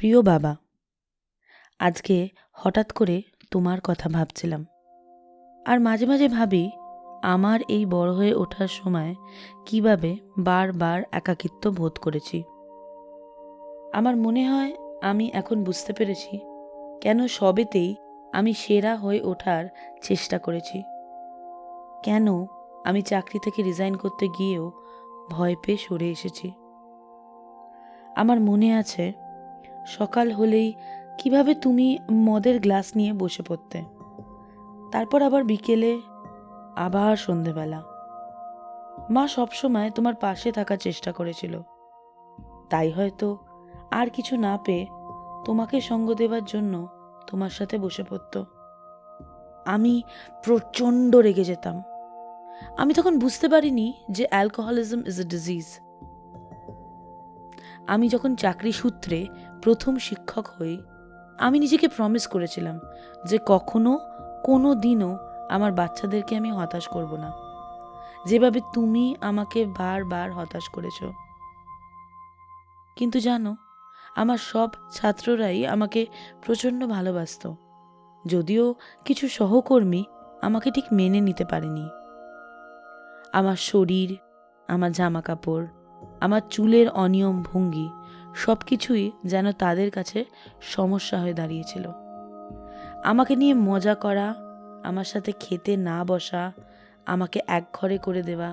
প্রিয় বাবা, আজকে হঠাৎ করে তোমার কথা ভাবছিলাম। আর মাঝে মাঝে ভাবি আমার এই বড় হয়ে ওঠার সময় কিভাবে বারবার একাকিত্ব বোধ করেছি। আমার মনে হয় আমি এখন বুঝতে পেরেছি কেন সবেতেই আমি সেরা হয়ে ওঠার চেষ্টা করেছি, কেন আমি চাকরি থেকে রিজাইন করতে গিয়েও ভয় পেয়ে সরে এসেছি। আমার মনে আছে সকাল হলেই কিভাবে তুমি মদের গ্লাস নিয়ে বসে পড়তে, তারপর আবার বিকেলে, আবার সন্ধেবেলা। মা সবসময় তোমার পাশে থাকার চেষ্টা করেছিল, তাই হয়তো আর কিছু না পেয়ে তোমাকে সঙ্গ দেওয়ার জন্য তোমার সাথে বসে পড়ত। আমি প্রচণ্ড রেগে যেতাম। আমি তখন বুঝতে পারিনি যে অ্যালকোহলিজম ইজ এ ডিজিজ। আমি যখন চাকরি সূত্রে প্রথম শিক্ষক হই, আমি নিজেকে প্রমিস করেছিলাম যে কখনো কোনো দিনও আমার বাচ্চাদেরকে আমি হতাশ করব না, যেভাবে তুমি আমাকে বারবার হতাশ করেছ। কিন্তু জানো, আমার সব ছাত্ররাই আমাকে প্রচণ্ড ভালোবাসত, যদিও কিছু সহকর্মী আমাকে ঠিক মেনে নিতে পারেনি। আমার শরীর, আমার জামা কাপড়, আমার চুলের অনিয়ম ভঙ্গি সব কিছুই যেন তাদের কাছে সমস্যা হয়ে দাঁড়িয়েছিল। আমাকে নিয়ে মজা করা, আমার সাথে খেতে না বসা, আমাকে একঘরে করে দেওয়া,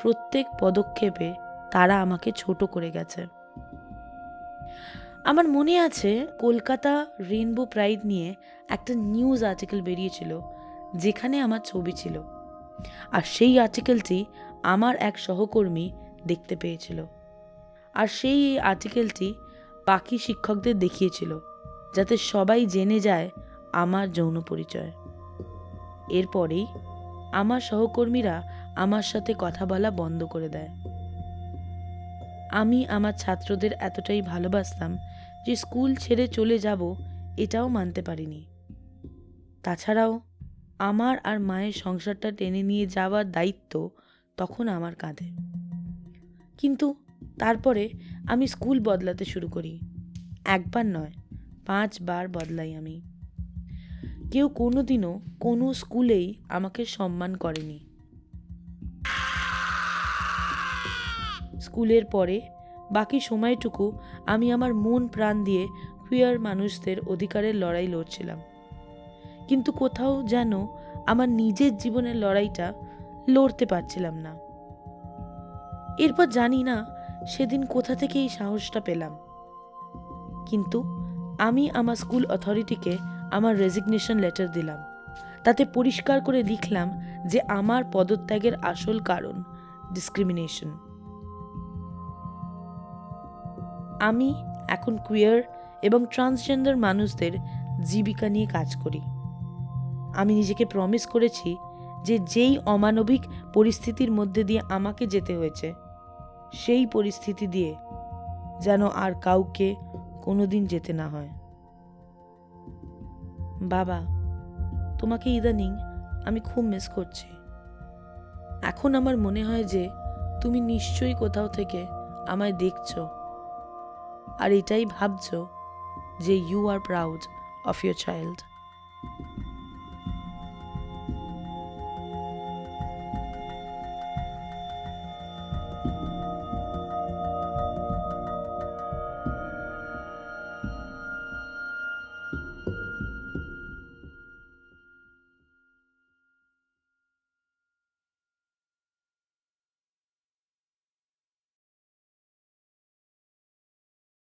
প্রত্যেক পদক্ষেপে তারা আমাকে ছোট করে গেছে। আমার মনে আছে কলকাতা রেইনবো প্রাইড নিয়ে একটা নিউজ আর্টিকেল বেরিয়েছিল যেখানে আমার ছবি ছিল, আর সেই আর্টিকেলটি আমার এক সহকর্মী দেখতে পেয়েছিল, আর সেই আর্টিকেলটি বাকি শিক্ষকদের দেখিয়েছিল যাতে সবাই জেনে যায় আমার যৌন পরিচয়। এরপরেই আমার সহকর্মীরা আমার সাথে কথা বলা বন্ধ করে দেয়। আমি আমার ছাত্রদের এতটাই ভালোবাসতাম যে স্কুল ছেড়ে চলে যাব এটাও মানতে পারিনি। তাছাড়াও আমার আর মায়ের সংসারটা টেনে নিয়ে যাওয়ার দায়িত্ব তখন আমার কাঁধে। কিন্তু তারপরে আমি স্কুল বদলাতে শুরু করি। একবার নয়, 5 বার বদলাই আমি। কেউ কোনোদিনও কোনো স্কুলেই আমাকে সম্মান করেনি। স্কুলের পরে বাকি সময়টুকু আমি আমার মন প্রাণ দিয়ে কুইয়ার মানুষদের অধিকারের লড়াই লড়ছিলাম, কিন্তু কোথাও যেন আমার নিজের জীবনের লড়াইটা লড়তে পারছিলাম না। এরপর জানি না সেদিন কোথা থেকে এই সাহসটা পেলাম, কিন্তু আমি আমার স্কুল অথরিটিকে আমার রেজিগনেশন লেটার দিলাম। তাতে পরিষ্কার করে লিখলাম যে আমার পদত্যাগের আসল কারণ ডিসক্রিমিনেশন। আমি এখন কুইয়ার এবং ট্রান্সজেন্ডার মানুষদের জীবিকা নিয়ে কাজ করি। আমি নিজেকে প্রমিস করেছি যে যেই অমানবিক পরিস্থিতির মধ্যে দিয়ে আমাকে যেতে হয়েছে, সেই পরিস্থিতি দিয়ে যেন আর কাউকে কোনোদিন যেতে না হয়। বাবা, তোমাকে ইদানিং আমি খুব মিস করছি। এখন আমার মনে হয় যে তুমি নিশ্চয়ই কোথাও থেকে আমায় দেখছো আর এটাই ভাবছো যে you are proud of your child.